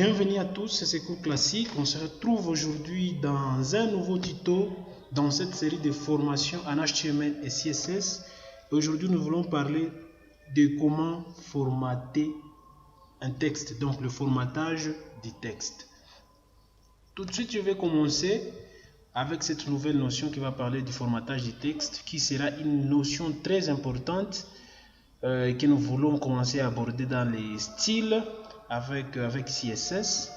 Bienvenue à tous, c'est ce cours classique. On se retrouve aujourd'hui dans un nouveau tuto dans cette série de formations en HTML et CSS. Aujourd'hui, nous voulons parler de comment formater un texte, donc le formatage du texte. Tout de suite, je vais commencer avec cette nouvelle notion qui va parler du formatage du texte, qui sera une notion très importante que nous voulons commencer à aborder dans les styles avec CSS,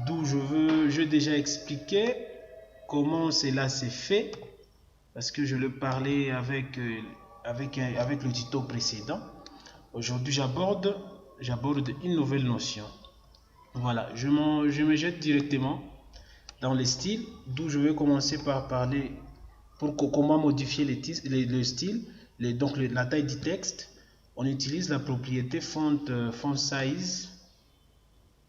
d'où je déjà expliqué comment cela s'est fait, parce que je le parlais avec le tuto précédent. Aujourd'hui, j'aborde une nouvelle notion. Voilà, je me jette directement dans les styles, d'où je vais commencer par parler comment modifier le style, donc la taille du texte. On utilise la propriété font size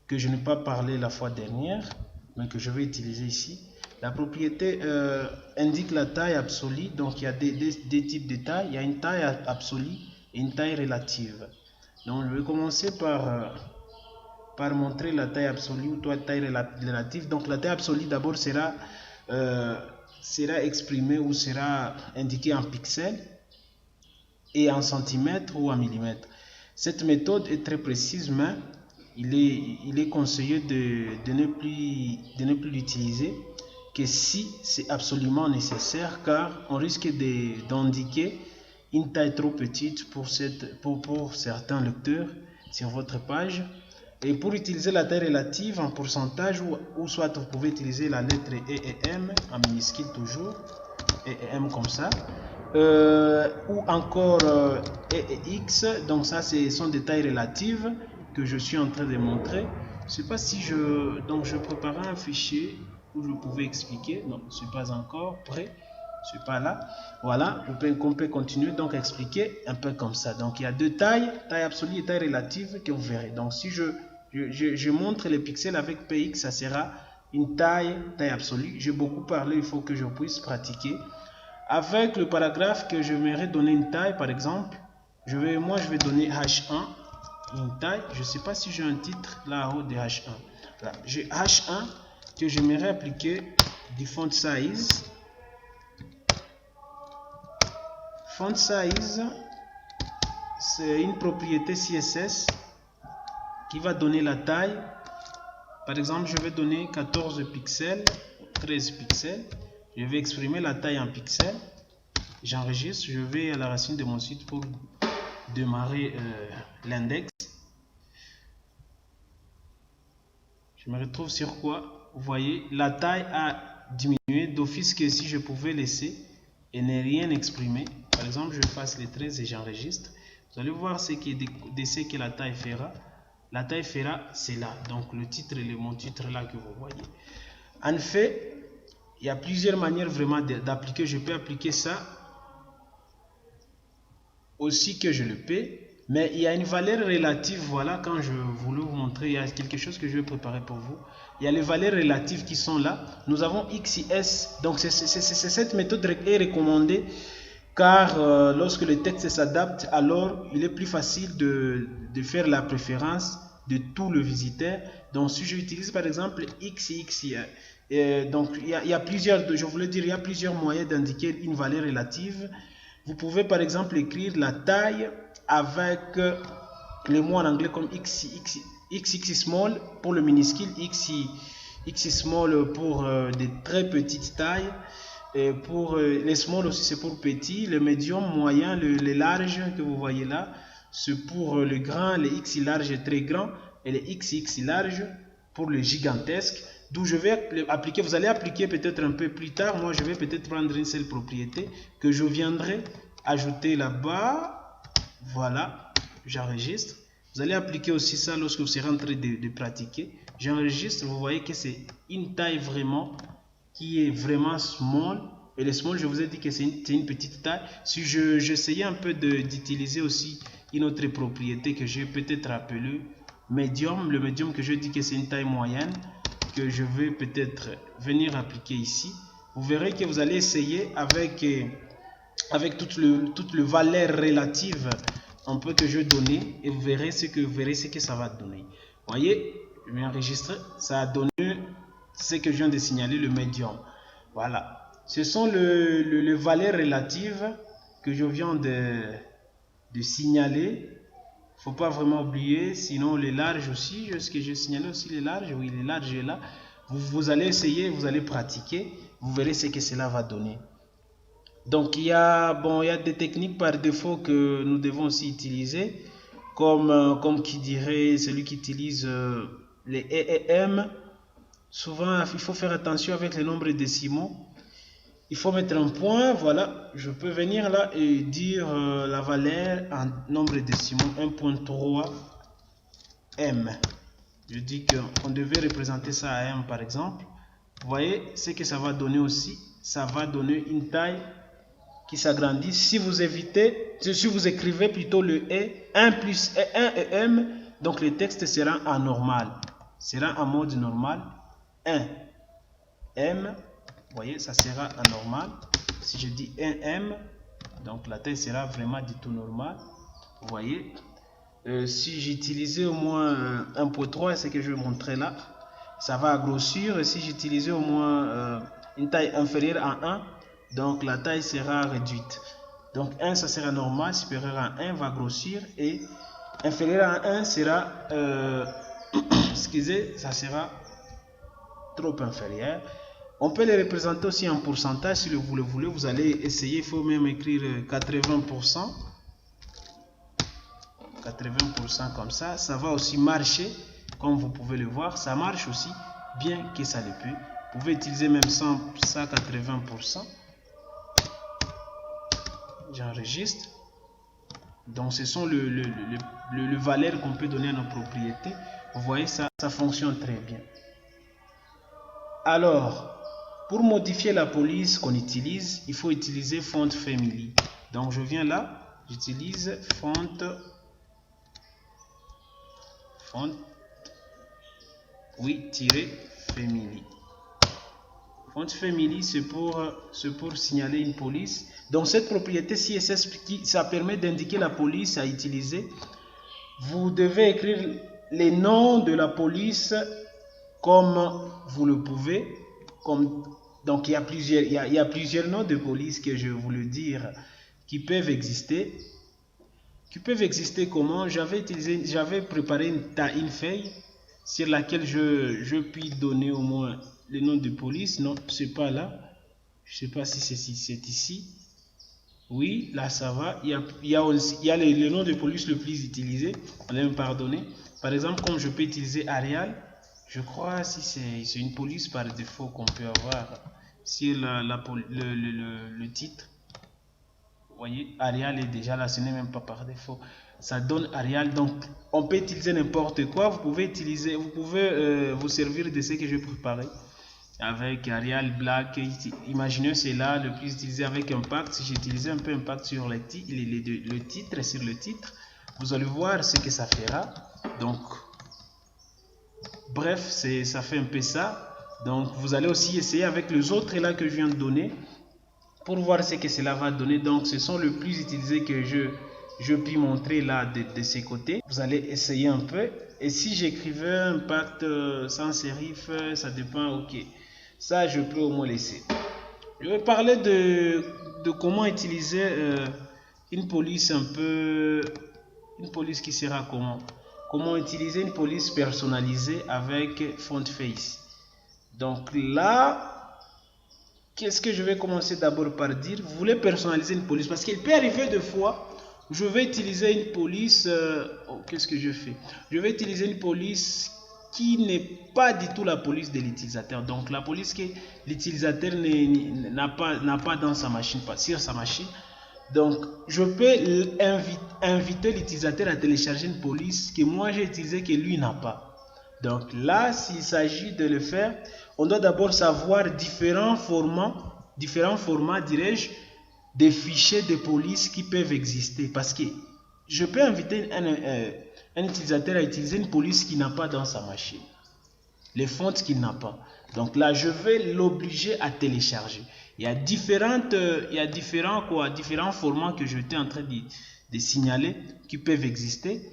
que je n'ai pas parlé la fois dernière, mais que je vais utiliser ici. La propriété indique la taille absolue, donc il y a des types de tailles. Il y a une taille absolue et une taille relative. Donc je vais commencer par montrer la taille absolue ou taille relative. Donc la taille absolue d'abord sera exprimée ou sera indiquée en pixels et en centimètres ou en millimètres. Cette méthode est très précise, mais il est conseillé de ne plus l'utiliser que si c'est absolument nécessaire, car on risque d'indiquer une taille trop petite pour certains lecteurs sur votre page. Et pour utiliser la taille relative en pourcentage, ou soit vous pouvez utiliser la lettre E et M en minuscule toujours, E et M comme ça, ou encore E et X. Donc ça, ce sont des tailles relatives que je suis en train de montrer. Je ne sais pas si je préparais un fichier où je pouvais expliquer. Non, je ne suis pas encore prêt. Je ne suis pas là. Voilà, on peut continuer donc à expliquer un peu comme ça. Donc il y a deux tailles, taille absolue et taille relative, que vous verrez. Donc si je montre les pixels avec PX, ça sera une taille absolue. J'ai beaucoup parlé, il faut que je puisse pratiquer. Avec le paragraphe que je m'aimerais donner une taille, par exemple, je vais donner H1, une taille. Je ne sais pas si j'ai un titre là-haut de H1. Voilà. J'ai H1 que j'aimerais appliquer du font size. Font size, c'est une propriété CSS qui va donner la taille. Par exemple, je vais donner 14 pixels, 13 pixels. Je vais exprimer la taille en pixels. J'enregistre, je vais à la racine de mon site pour démarrer l'index. Je me retrouve sur quoi? Vous voyez, la taille a diminué d'office, que si je pouvais laisser et ne rien exprimer. Par exemple, je fasse les 13 et j'enregistre. Vous allez voir ce que la taille fera. La taille fera, c'est là. Donc le titre, mon titre là que vous voyez. En fait, il y a plusieurs manières vraiment d'appliquer. Je peux appliquer ça aussi que je le peux. Mais il y a une valeur relative. Voilà, quand je voulais vous montrer, il y a quelque chose que je vais préparer pour vous. Il y a les valeurs relatives qui sont là. Nous avons X et S. Donc cette méthode est recommandée, car lorsque le texte s'adapte, alors il est plus facile de faire la préférence de tout le visiteur. Donc si j'utilise par exemple X et X, donc il y a plusieurs, je voulais dire, il y a plusieurs moyens d'indiquer une valeur relative. Vous pouvez par exemple écrire la taille avec les mots en anglais comme XX small pour le minuscule, X small pour des très petites tailles. Et pour les small aussi, c'est pour petit. Le médium, moyen, le large que vous voyez là, c'est pour le grand, le X large et très grand, et le XX large pour le gigantesque. D'où je vais appliquer, vous allez appliquer peut-être un peu plus tard. Moi, je vais peut-être prendre une seule propriété que je viendrai ajouter là-bas. Voilà, j'enregistre. Vous allez appliquer aussi ça lorsque vous serez en train de pratiquer. J'enregistre, vous voyez que c'est une taille vraiment qui est vraiment small. Et le small, je vous ai dit que c'est une petite taille. Si j'essayais un peu d'utiliser aussi une autre propriété que j'ai peut-être appelée medium, le medium que je dis que c'est une taille moyenne, que je vais peut-être venir appliquer ici. Vous verrez que vous allez essayer avec toutes les valeurs relatives un peu que je donne, et vous verrez ce que ça va donner. Voyez, Je vais enregistrer. Ça a donné ce que je viens de signaler, le médium. Voilà. Ce sont les valeurs relatives que je viens de signaler. Il ne faut pas vraiment oublier. Sinon, les larges aussi. Ce que j'ai signalé aussi, les larges. Oui, les larges est là. Vous allez essayer, vous allez pratiquer. Vous verrez ce que cela va donner. Donc, il y a des techniques par défaut que nous devons aussi utiliser. Comme qui dirait celui qui utilise les E et M. Souvent, il faut faire attention avec les nombres décimaux. Il faut mettre un point, voilà. Je peux venir là et dire la valeur en nombre décimaux, 1.3 M. Je dis qu'on devait représenter ça à M par exemple. Vous voyez ce que ça va donner aussi. Ça va donner une taille qui s'agrandit. Si vous écrivez plutôt le E, 1 plus 1 et M, donc le texte sera en normal. Sera en mode normal. 1 M, vous voyez, ça sera en normal. Si je dis 1 M, donc la taille sera vraiment du tout normal. Vous voyez, si j'utilisais au moins 1.3, c'est ce que je vais montrer là, ça va grossir. Si j'utilisais au moins une taille inférieure à 1, donc la taille sera réduite. Donc 1, ça sera normal, supérieur à 1 va grossir et inférieur à 1 sera, excusez, ça sera trop inférieur. On peut les représenter aussi en pourcentage si vous le voulez. Vous allez essayer, il faut même écrire 80%. 80% comme ça. Ça va aussi marcher, comme vous pouvez le voir. Ça marche aussi, bien que ça le peut. Vous pouvez utiliser même ça 80%. J'enregistre. Donc ce sont le valeur qu'on peut donner à nos propriétés. Vous voyez, ça fonctionne très bien. Alors, pour modifier la police qu'on utilise, il faut utiliser font family. Donc je viens là, j'utilise font family. Font family, c'est pour signaler une police. Donc cette propriété CSS, ça permet d'indiquer la police à utiliser. Vous devez écrire les noms de la police comme vous le pouvez. Donc il y a plusieurs noms de police que je vais vous le dire qui peuvent exister. Comment? J'avais préparé une feuille sur laquelle je puis donner au moins le nom de police. Non, c'est pas là. Je sais pas si c'est ici. Oui, là ça va. Il y a le nom de police le plus utilisé. Allez me pardonner. Par exemple, comme je peux utiliser Arial. Je crois si c'est une police par défaut qu'on peut avoir sur le titre. Vous voyez, Arial est déjà là, ce n'est même pas par défaut. Ça donne Arial, donc on peut utiliser n'importe quoi. Vous pouvez vous servir de ce que j'ai préparé. Avec Arial Black, imaginez c'est là le plus utilisé avec Impact. Si j'utilisais un peu Impact sur le titre, sur le titre, vous allez voir ce que ça fera. Donc, bref, ça fait un peu ça. Donc, vous allez aussi essayer avec les autres là que je viens de donner pour voir ce que cela va donner. Donc, ce sont les plus utilisés que je puis montrer là de ces côtés. Vous allez essayer un peu. Et si j'écrivais Impact sans serif, ça dépend, ok. Ça, je peux au moins laisser. Je vais parler de comment utiliser une police une police qui sera comment? Comment utiliser une police personnalisée avec FontFace. Donc là, qu'est-ce que je vais commencer d'abord par dire? Vous voulez personnaliser une police parce qu'il peut arriver des fois, je vais utiliser une police. Qu'est-ce que je fais? Je vais utiliser une police qui n'est pas du tout la police de l'utilisateur. Donc la police que l'utilisateur n'a pas dans sa machine, pas sur sa machine. Donc je peux inviter l'utilisateur à télécharger une police que moi j'ai utilisée que lui n'a pas. Donc là, s'il s'agit de le faire, on doit d'abord savoir différents formats, dirais-je, des fichiers de police qui peuvent exister. Parce que je peux inviter un utilisateur à utiliser une police qu'il n'a pas dans sa machine. Les fontes qu'il n'a pas. Donc là, je vais l'obliger à télécharger. Il y a différents formats que j'étais en train de signaler qui peuvent exister.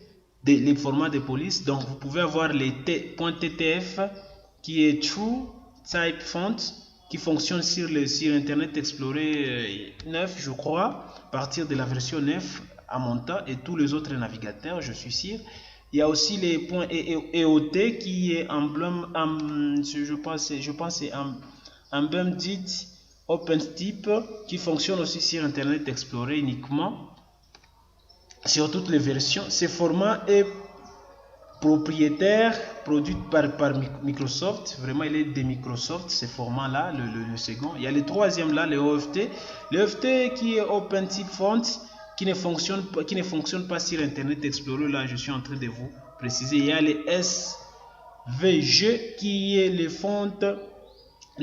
les formats de police. Donc vous pouvez avoir les .ttf qui est True Type Font, qui fonctionne sur Internet Explorer 9, je crois, à partir de la version 9 à mon temps, et tous les autres navigateurs, je suis sûr. Il y a aussi les .eot qui est emblème, je pense c'est emblème dit OpenType, qui fonctionne aussi sur Internet Explorer uniquement, sur toutes les versions. Ce format est propriétaire, produit par Microsoft. Vraiment, il est de Microsoft, ce format-là, le second. Il y a le troisième là, le OFT. Le OFT qui est OpenType Font, qui ne fonctionne pas sur Internet Explorer. Là, je suis en train de vous préciser. Il y a le SVG qui est le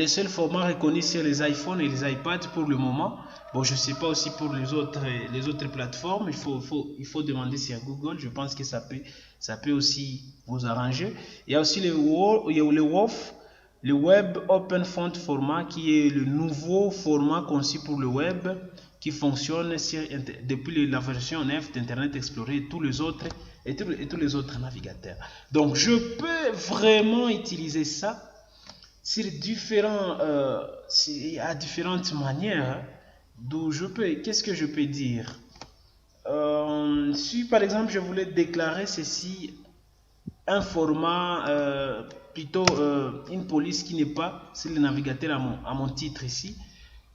seul format reconnu sur les iPhones et les iPads pour le moment. Bon, je ne sais pas aussi pour les autres plateformes. Il faut demander sur Google. Je pense que ça peut aussi vous arranger. Il y a aussi le WOF, le Web Open Font Format, qui est le nouveau format conçu pour le web, qui fonctionne depuis la version 9 d'Internet Explorer et tous les autres navigateurs. Donc, je peux vraiment utiliser ça sur à différentes manières. D'où qu'est-ce que je peux dire? Si par exemple je voulais déclarer ceci, un format, plutôt une police qui n'est pas sur le navigateur à mon titre ici,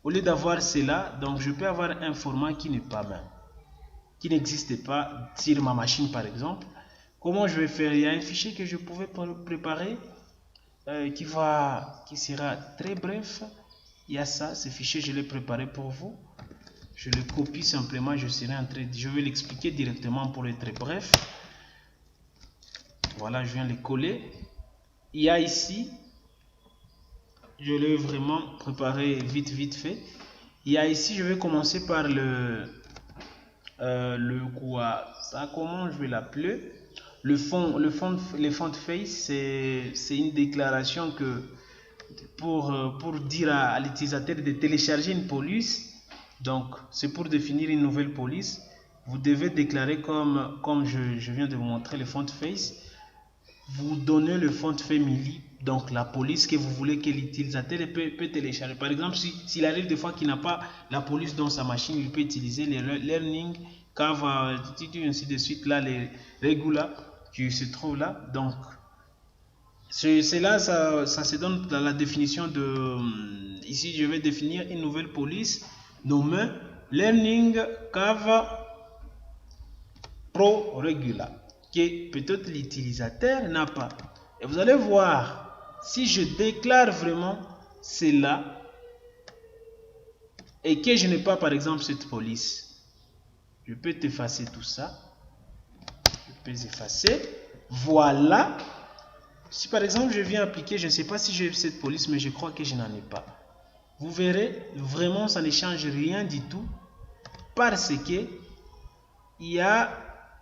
au lieu d'avoir cela, donc je peux avoir un format qui n'est pas même, qui n'existe pas sur ma machine par exemple. Comment je vais faire? Il y a un fichier que je pouvais préparer qui sera très bref. Il y a ça, ce fichier je l'ai préparé pour vous. Je le copie simplement, je vais l'expliquer directement pour être bref. Voilà, je viens le coller. Il y a ici, je l'ai vraiment préparé vite fait. Il y a ici, je vais commencer par comment je vais l'appeler? Le font face, c'est une déclaration que pour dire à l'utilisateur de télécharger une police. Donc c'est pour définir une nouvelle police. Vous devez déclarer comme je viens de vous montrer le font face. Vous donnez le font family, donc la police que vous voulez que l'utilisateur peut télécharger. Par exemple, s'il arrive des fois qu'il n'a pas la police dans sa machine, il peut utiliser les learning, Canva, ainsi de suite, là, les Regula qui se trouvent là. Donc c'est là, ça se donne dans la définition de... Ici, je vais définir une nouvelle police nommée Learning Canva Pro Regula, que peut-être l'utilisateur n'a pas. Et vous allez voir, si je déclare vraiment cela et que je n'ai pas par exemple cette police, je peux effacer tout ça. Je peux effacer. Voilà. Si par exemple je viens appliquer, je ne sais pas si j'ai cette police, mais je crois que je n'en ai pas. Vous verrez, vraiment ça ne change rien du tout, parce que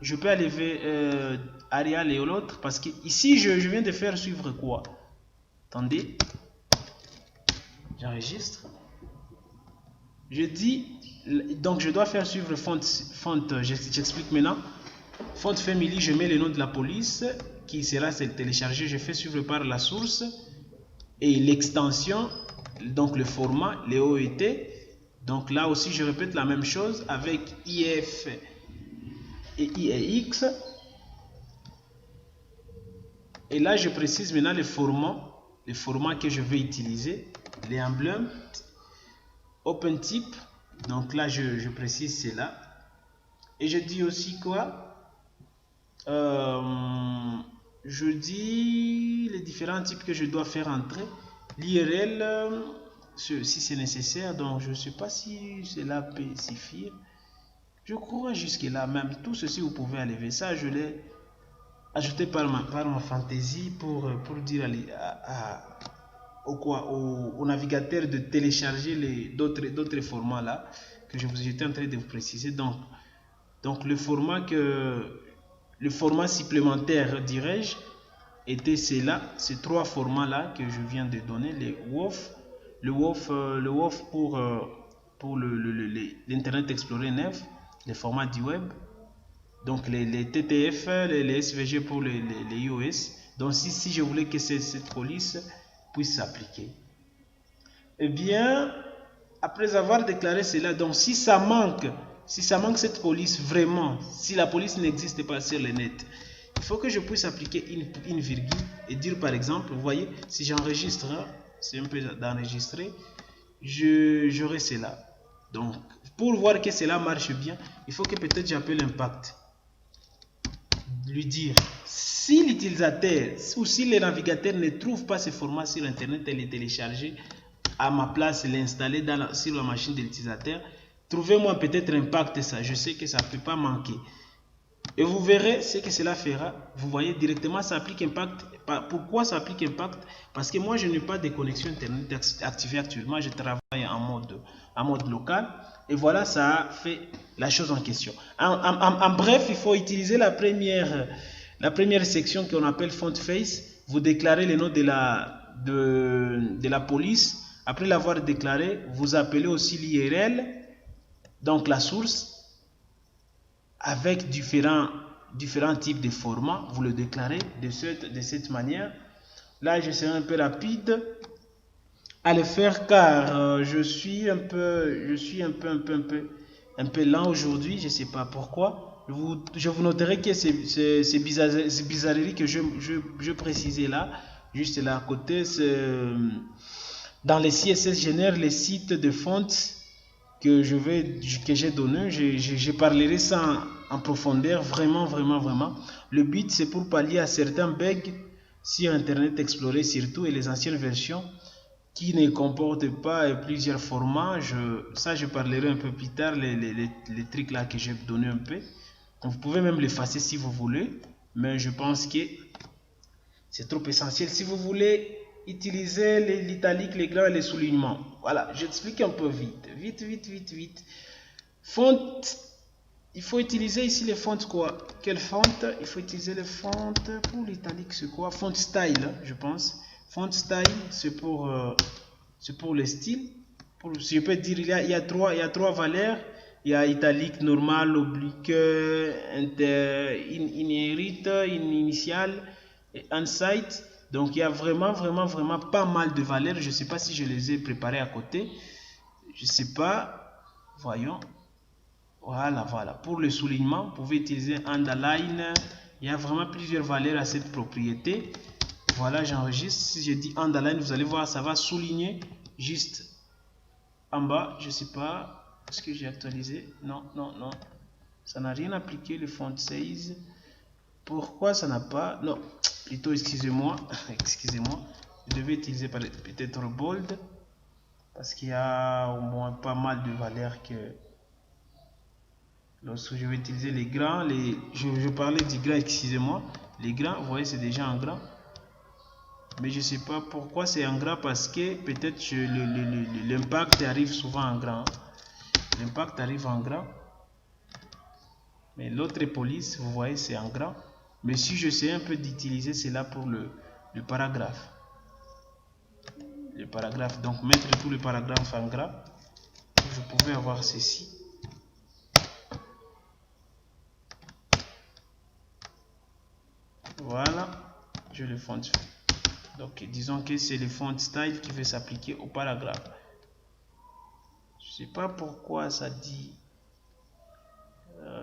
je peux enlever Arial et l'autre, parce que ici je viens de faire suivre quoi? Attendez, j'enregistre. Je dis, donc je dois faire suivre font, j'explique maintenant. Font family, je mets le nom de la police qui sera téléchargé, je fais suivre par la source et l'extension, donc le format, le OET. Donc là aussi je répète la même chose avec IF et IEX. Et là je précise maintenant le format que je vais utiliser, les emblèmes OpenType. Donc là je précise cela. Et je dis aussi quoi? Je dis les différents types que je dois faire entrer, l'IRL si c'est nécessaire. Donc je ne sais pas si cela peut suffire. Je crois jusque là même. Tout ceci vous pouvez enlever ça. Je l'ai ajouté par ma fantaisie pour dire au navigateur de télécharger d'autres formats là que j'étais en train de vous préciser. Donc le format supplémentaire, dirais-je, était ces trois formats là que je viens de donner, le WOF pour l'Internet Explorer 9, le format du web, Donc les TTF, les SVG pour les iOS. Donc si je voulais que cette police puisse s'appliquer. Eh bien, après avoir déclaré cela, donc si ça manque cette police vraiment, si la police n'existe pas sur le net, il faut que je puisse appliquer une virgule et dire par exemple, vous voyez, si j'enregistre, c'est un peu d'enregistrer, j'aurai cela. Donc, pour voir que cela marche bien, il faut que peut-être j'appelle Impact. Lui dire, si l'utilisateur ou si le navigateur ne trouve pas ce format sur Internet et le télécharger, à ma place l'installer sur la machine de l'utilisateur, trouvez-moi peut-être Impact ça. Je sais que ça ne peut pas manquer. Et vous verrez ce que cela fera. Vous voyez directement, ça applique Impact. Pourquoi ça applique Impact? Parce que moi, je n'ai pas de connexion Internet activée actuellement. Je travaille en mode local. Et voilà, ça a fait la chose en question. En bref, il faut utiliser la première section qu'on appelle Font Face. Vous déclarez le nom de la police. Après l'avoir déclaré, vous appelez aussi l'URL, donc la source, avec différents types de formats. Vous le déclarez de cette manière. Là, je serai un peu rapide à le faire car je suis un peu lent aujourd'hui. Je ne sais pas pourquoi. Je vous noterai que ces bizarreries que je précisais là, juste là à côté, dans les CSS génère les sites de fontes que j'ai donné. Je parlerai ça en profondeur, vraiment. Le but, c'est pour pallier à certains bugs sur Internet Explorer surtout et les anciennes versions qui ne comportent pas plusieurs formats. Ça, je parlerai un peu plus tard, les trucs là que j'ai donné un peu. Donc, vous pouvez même l'effacer si vous voulez, mais je pense que c'est trop essentiel. Si vous voulez utiliser l'italique, les grands et les soulignements, voilà, j'explique un peu vite. Font, il faut utiliser ici les fonts quoi? Quelle font? Il faut utiliser les fonts pour l'italique, c'est quoi? Font style, je pense. Font style, c'est pour le style. Je peux dire, il y a trois valeurs. Il y a italique, normal, oblique, inherit, initial, insight. Donc il y a vraiment pas mal de valeurs. Je ne sais pas si je les ai préparées à côté. Je ne sais pas. Voyons. Voilà. Pour le soulignement, vous pouvez utiliser underline. Il y a vraiment plusieurs valeurs à cette propriété. Voilà, j'enregistre. Si je dis underline, vous allez voir, ça va souligner juste en bas. Je ne sais pas. Est-ce que j'ai actualisé? Non. Ça n'a rien appliqué le font size. Pourquoi ça n'a pas? Non, plutôt excusez-moi. Je devais utiliser peut-être bold. Parce qu'il y a au moins pas mal de valeurs que lorsque je vais utiliser les grands, je parlais du grand, excusez-moi. Les grands, vous voyez, c'est déjà en grand. Mais je ne sais pas pourquoi c'est en grand, parce que peut-être l'impact arrive souvent en grand. L'impact arrive en grand. Mais l'autre police, vous voyez, c'est en grand. Mais si j'essaie un peu d'utiliser cela pour le paragraphe. Le paragraphe, donc mettre tout le paragraphe en grand, je pouvais avoir ceci. Voilà, je le font. Donc disons que c'est le font style qui veut s'appliquer au paragraphe. Je sais pas pourquoi ça dit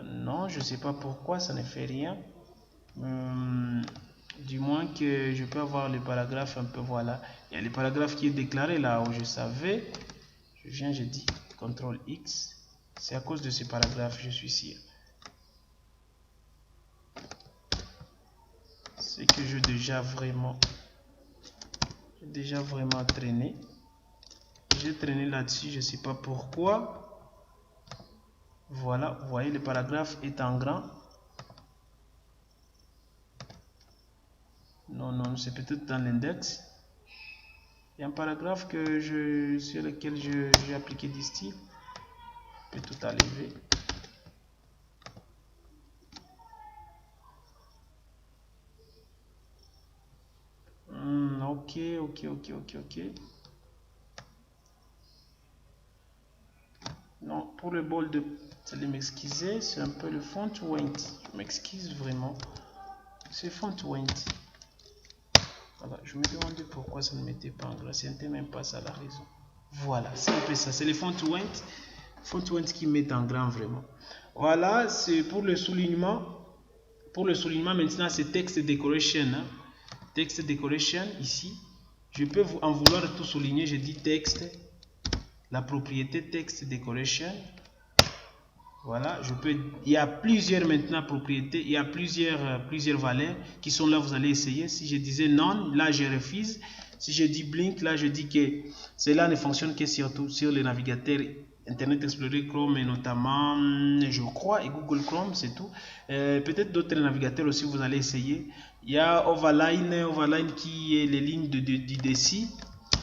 non, je sais pas pourquoi ça ne fait rien. Du moins que je peux avoir le paragraphe un peu, voilà. Il y a le paragraphe qui est déclaré là où je savais. Je dis CTRL X. C'est à cause de ce paragraphe, je suis sûr. C'est que j'ai déjà vraiment traîné. J'ai traîné là-dessus, je ne sais pas pourquoi. Voilà, vous voyez, le paragraphe est en grand. Non, c'est peut-être dans l'index. Il y a un paragraphe sur lequel j'ai appliqué du style. Je peux tout enlever. Ok. Non, pour le bol de... Vous allez m'excuser, c'est un peu le font weight. Je m'excuse vraiment. C'est font weight. Voilà, je me demandais pourquoi ça ne mettait pas en gras. C'était même pas ça la raison. Voilà, c'est un peu ça. C'est les font weight qui mettent en grand vraiment. Voilà, c'est pour le soulignement. Pour le soulignement, maintenant, c'est text decoration. Hein. Text decoration, ici. Je peux en vouloir tout souligner. Je dis texte. La propriété text decoration. Voilà, il y a plusieurs maintenant propriétés, il y a plusieurs valeurs qui sont là, vous allez essayer. Si je disais non, là je refuse. Si je dis blink, là je dis que cela ne fonctionne que surtout sur les navigateurs Internet Explorer, Chrome et notamment, je crois, et Google Chrome, c'est tout. Peut-être d'autres navigateurs aussi, vous allez essayer. Il y a Overline qui est les lignes d'IDC.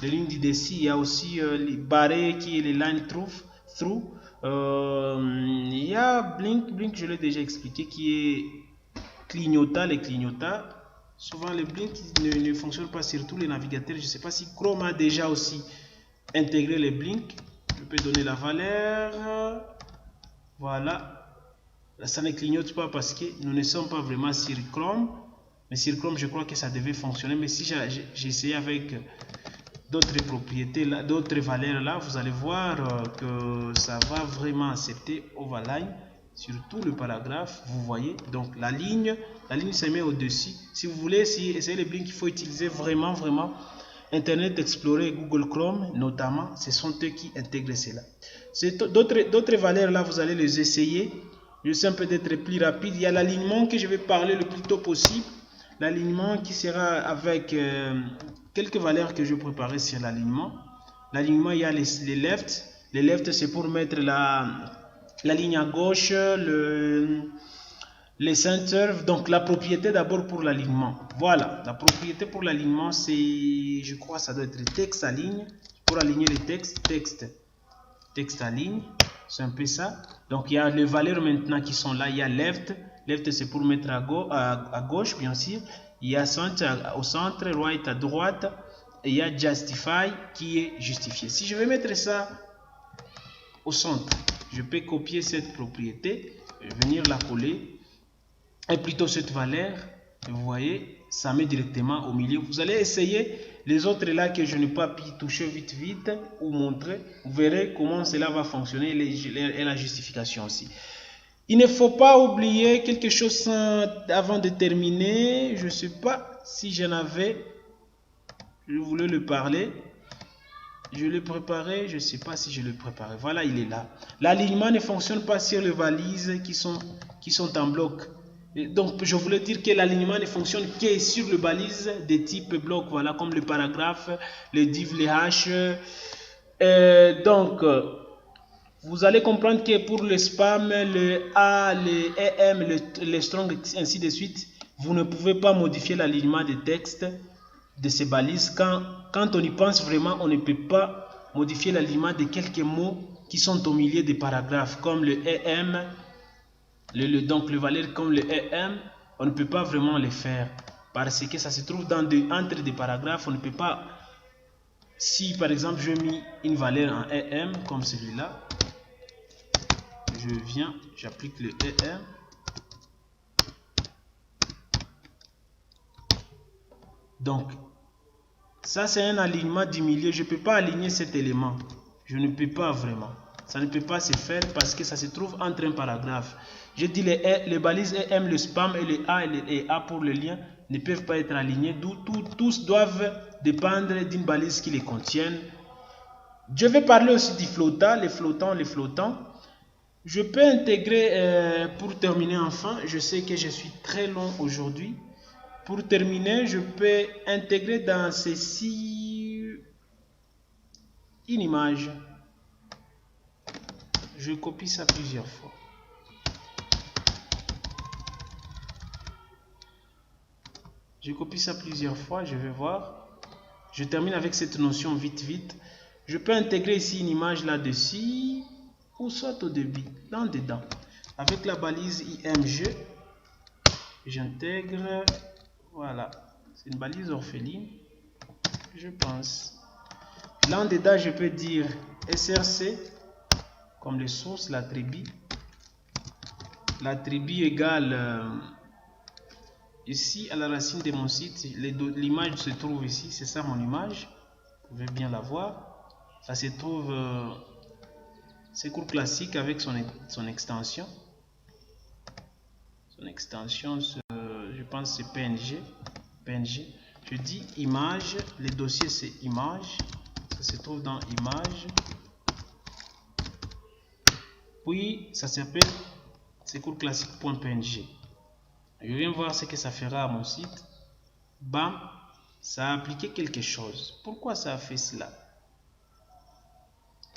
Les lignes d'IDC, il y a aussi les barrés qui est les line through. Il y a Blink, je l'ai déjà expliqué, qui est clignotant, les clignotants. Souvent les Blink ne fonctionnent pas sur tous les navigateurs. Je ne sais pas si Chrome a déjà aussi intégré les Blink. Je peux donner la valeur. Voilà. Ça ne clignote pas parce que nous ne sommes pas vraiment sur Chrome. Mais sur Chrome, je crois que ça devait fonctionner. Mais si j'ai essayé avec d'autres propriétés, d'autres valeurs là, vous allez voir que ça va vraiment accepter Overline sur tout le paragraphe. Vous voyez, donc la ligne se met au-dessus. Si vous voulez essayer les Blink, il faut utiliser vraiment Internet Explorer, Google Chrome notamment, ce sont eux qui intègrent cela. D'autres valeurs là, vous allez les essayer. Je sais peut-être plus rapide. Il y a l'alignement que je vais parler le plus tôt possible. L'alignement qui sera avec quelques valeurs que je vais préparer sur l'alignement. L'alignement, il y a les left. Les left, c'est pour mettre la ligne à gauche, les center. Donc, la propriété d'abord pour l'alignement. Voilà, la propriété pour l'alignement, c'est, je crois, ça doit être texte à ligne. Pour aligner les textes, texte à ligne. C'est un peu ça. Donc, il y a les valeurs maintenant qui sont là. Il y a left. Left, c'est pour mettre à gauche, bien sûr. Il y a center au centre, right à droite. Et il y a justify qui est justifié. Si je vais mettre ça au centre, je peux copier cette propriété, venir la coller. Et plutôt cette valeur, vous voyez, ça met directement au milieu. Vous allez essayer les autres là que je n'ai pas pu toucher vite ou montrer. Vous verrez comment cela va fonctionner et la justification aussi. Il ne faut pas oublier quelque chose avant de terminer. Je ne sais pas si j'en avais. Je voulais le parler. Je l'ai préparé. Je ne sais pas si je l'ai préparé. Voilà, il est là. L'alignement ne fonctionne pas sur les valises qui sont en bloc. Et donc, je voulais dire que l'alignement ne fonctionne que sur les balises de type bloc. Voilà, comme le paragraphe, les div, les hash. Donc, vous allez comprendre que pour le spam, le A, le EM, le strong, ainsi de suite, vous ne pouvez pas modifier l'alignement des textes de ces balises. Quand on y pense vraiment, on ne peut pas modifier l'alignement de quelques mots qui sont au milieu des paragraphes, comme le EM, donc le valeur comme le EM, on ne peut pas vraiment les faire parce que ça se trouve entre des paragraphes. On ne peut pas. Si par exemple je mets une valeur en EM comme celui-là, je viens, j'applique le EM. Donc, ça c'est un alignement du milieu. Je ne peux pas aligner cet élément. Je ne peux pas vraiment. Ça ne peut pas se faire parce que ça se trouve entre un paragraphe. Je dis les balises EM, le spam et les A et les A pour le lien ne peuvent pas être alignés. Tous doivent dépendre d'une balise qui les contienne. Je vais parler aussi du flottant, les flottants. Je peux intégrer, pour terminer enfin, je sais que je suis très long aujourd'hui. Pour terminer, je peux intégrer dans ceci une image. Je copie ça plusieurs fois. Je copie ça plusieurs fois, je vais voir. Je termine avec cette notion vite. Je peux intégrer ici une image là-dessus, ou soit au début, dedans. Avec la balise IMG, j'intègre, voilà, c'est une balise orpheline, je pense. Là dedans, je peux dire SRC, comme les sources, l'attribut. L'attribut égale ici à la racine de mon site. L'image se trouve ici, c'est ça mon image. Vous pouvez bien la voir. Ça se trouve, c'est cours classique avec son extension. Son extension, je pense c'est PNG. Je dis image, le dossier c'est image. Ça se trouve dans image. Puis ça s'appelle c'est cours classique.png. Je viens voir ce que ça fera à mon site. Bam, ça a appliqué quelque chose. Pourquoi ça a fait cela?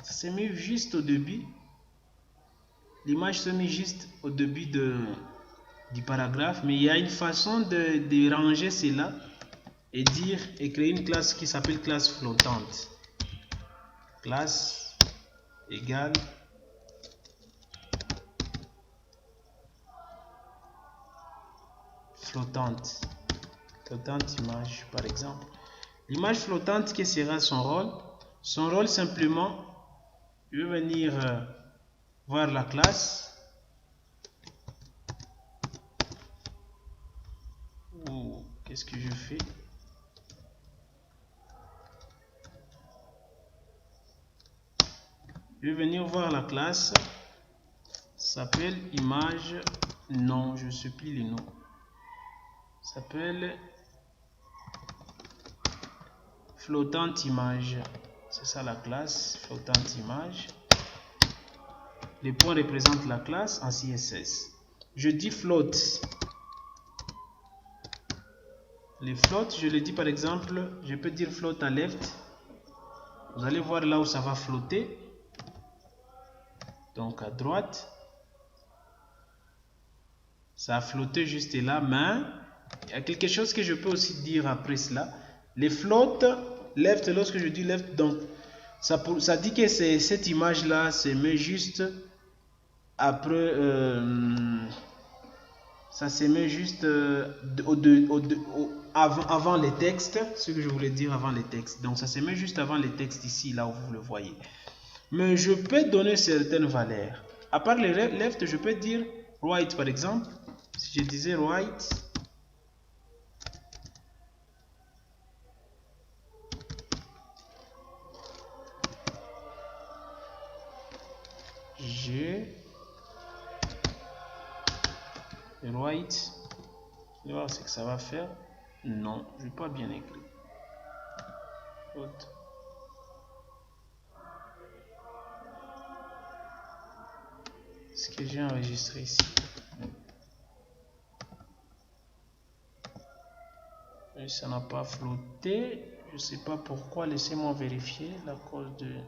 Ça s'est mis juste au début. L'image se met juste au début du paragraphe, mais il y a une façon de ranger cela et créer une classe qui s'appelle classe flottante. Classe égale flottante image par exemple. L'image flottante, quel sera son rôle? Son rôle simplement, je vais venir voir la classe. Qu'est-ce que je fais? Je vais venir voir la classe. S'appelle image nom. Je supplie les noms. S'appelle flottante image. C'est ça la classe, flottante image. Les points représentent la classe en CSS. Je dis float. Les floats, je le dis par exemple, je peux dire float à left. Vous allez voir là où ça va flotter. Donc à droite. Ça a flotté juste là, mais il y a quelque chose que je peux aussi dire après cela. Les floats, left, lorsque je dis left, donc ça dit que cette image là se met juste après, ça se met juste avant les textes, ce que je voulais dire avant les textes. Donc ça se met juste avant les textes ici, là où vous le voyez. Mais je peux donner certaines valeurs. À part les left, je peux dire right par exemple. Si je disais right, right, je vais voir ce que ça va faire. Non, je n'ai pas bien écrit. Ce que j'ai enregistré ici. Et ça n'a pas flotté. Je ne sais pas pourquoi. Laissez-moi vérifier la cause de...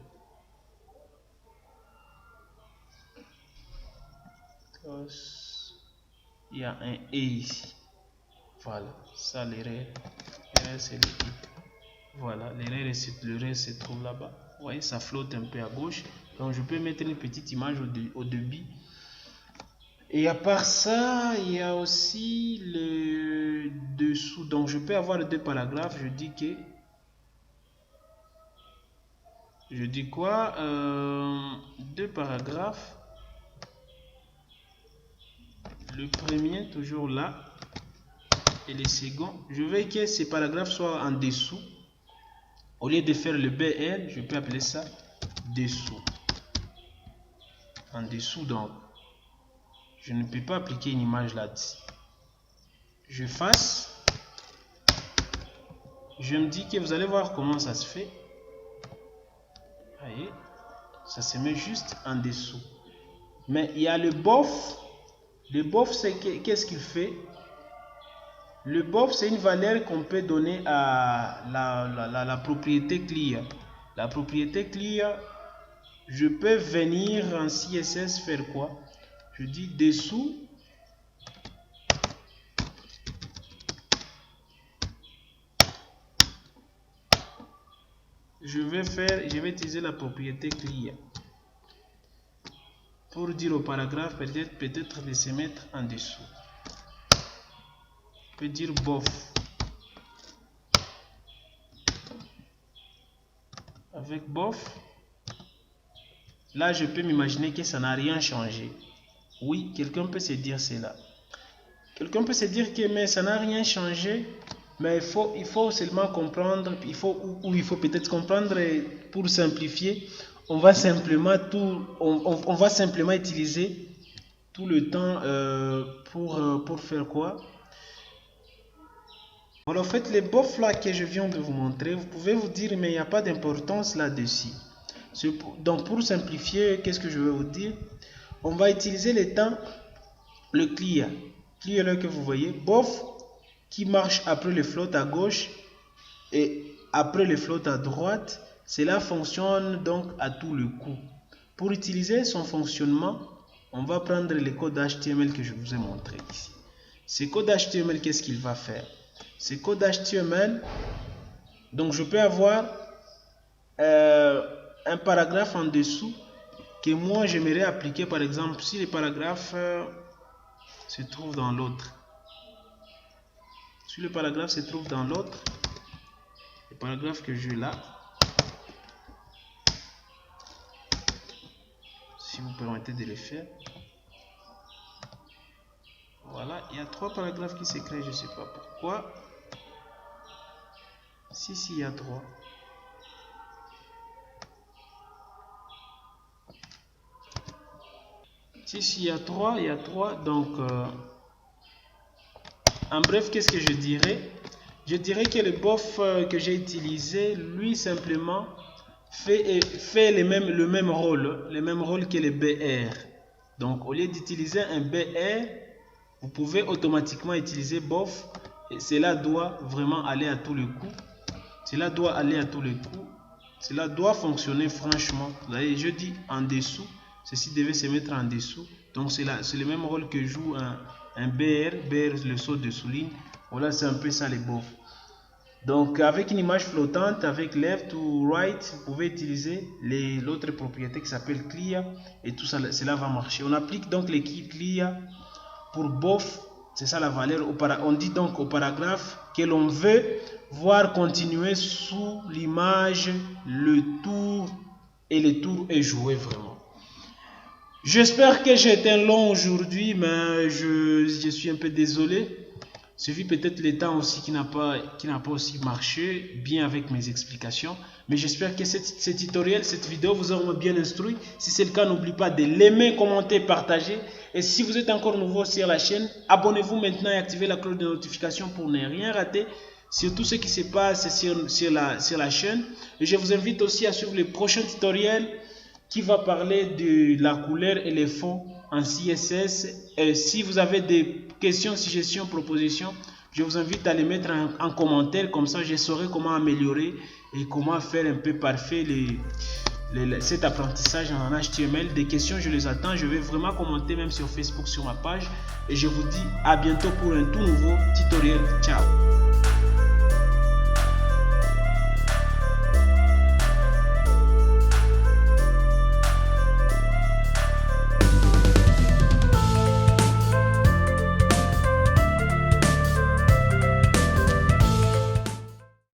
Il y a un et ici. Voilà, ça l'erreur. L'erreur c'est le i. Voilà, l'erreur se trouve là-bas. Vous voyez, ça flotte un peu à gauche. Donc je peux mettre une petite image au début. Et à part ça, il y a aussi le dessous. Donc je peux avoir deux paragraphes. Je dis quoi? Deux paragraphes. Le premier toujours là. Et le second. Je veux que ces paragraphes soient en dessous. Au lieu de faire le BN, je peux appeler ça dessous. En dessous donc. Je ne peux pas appliquer une image là-dessus. Je fasse. Je me dis que vous allez voir comment ça se fait. Voyez, ça se met juste en dessous. Mais il y a le bof. Le bof, c'est qu'est-ce qu'il fait? Le bof, c'est une valeur qu'on peut donner à la propriété clear. La propriété clear, je peux venir en CSS faire quoi? Je dis dessous. Je vais utiliser la propriété clear pour dire au paragraphe peut-être de se mettre en dessous. Je peux dire bof. Avec bof, là je peux m'imaginer que ça n'a rien changé. Oui, quelqu'un peut se dire cela. Quelqu'un peut se dire que mais ça n'a rien changé, mais il faut seulement comprendre, il faut peut-être comprendre pour simplifier. On va simplement utiliser tout le temps pour faire quoi? Voilà, en fait, les bofs là que je viens de vous montrer, vous pouvez vous dire, mais il n'y a pas d'importance là-dessus. Donc, pour simplifier, qu'est-ce que je vais vous dire? On va utiliser le temps, le clear. Clear là que vous voyez, bof qui marche après le float à gauche et après le float à droite. Cela fonctionne donc à tout le coup. Pour utiliser son fonctionnement, on va prendre le code HTML que je vous ai montré ici. Ce code HTML, qu'est-ce qu'il va faire? Ce code HTML, donc je peux avoir un paragraphe en dessous que moi j'aimerais appliquer, par exemple si le paragraphe se trouve dans l'autre. Si le paragraphe se trouve dans l'autre, le paragraphe que j'ai là, si vous permettez de le faire, voilà, il y a 3 paragraphes qui se créent, je ne sais pas pourquoi. Si, il y a 3. Si, il y a 3, donc en bref, qu'est-ce que je dirais? Je dirais que le bof que j'ai utilisé, lui simplement fait le même rôle que le BR. Donc au lieu d'utiliser un BR, vous pouvez automatiquement utiliser bof et cela doit vraiment aller à tous les coups. Cela doit fonctionner franchement. Vous voyez, je dis en dessous, ceci devait se mettre en dessous. Donc c'est le même rôle que joue un BR, le saut de souligne. Voilà, c'est un peu ça les bof. Donc avec une image flottante, avec left ou right, vous pouvez utiliser l'autre propriété qui s'appelle clear et tout ça, cela va marcher. On applique donc l'équipe clear pour bof, c'est ça la valeur. On dit donc au paragraphe que l'on veut voir continuer sous l'image le tour et le tour est joué vraiment. J'espère que j'ai été long aujourd'hui, mais je suis un peu désolé. Suffit peut-être le temps aussi qui n'a pas aussi marché bien avec mes explications. Mais j'espère que ce tutoriel, cette vidéo vous aura bien instruit. Si c'est le cas, n'oubliez pas de l'aimer, commenter, partager. Et si vous êtes encore nouveau sur la chaîne, abonnez-vous maintenant et activez la cloche de notification pour ne rien rater sur tout ce qui se passe sur la chaîne. Et je vous invite aussi à suivre le prochain tutoriel qui va parler de la couleur et les fonds en CSS. Et si vous avez des questions, suggestions, propositions, je vous invite à les mettre en commentaire, comme ça je saurai comment améliorer et comment faire un peu parfait cet apprentissage en HTML. Des questions, je les attends, je vais vraiment commenter même sur Facebook, sur ma page, et je vous dis à bientôt pour un tout nouveau tutoriel. Ciao.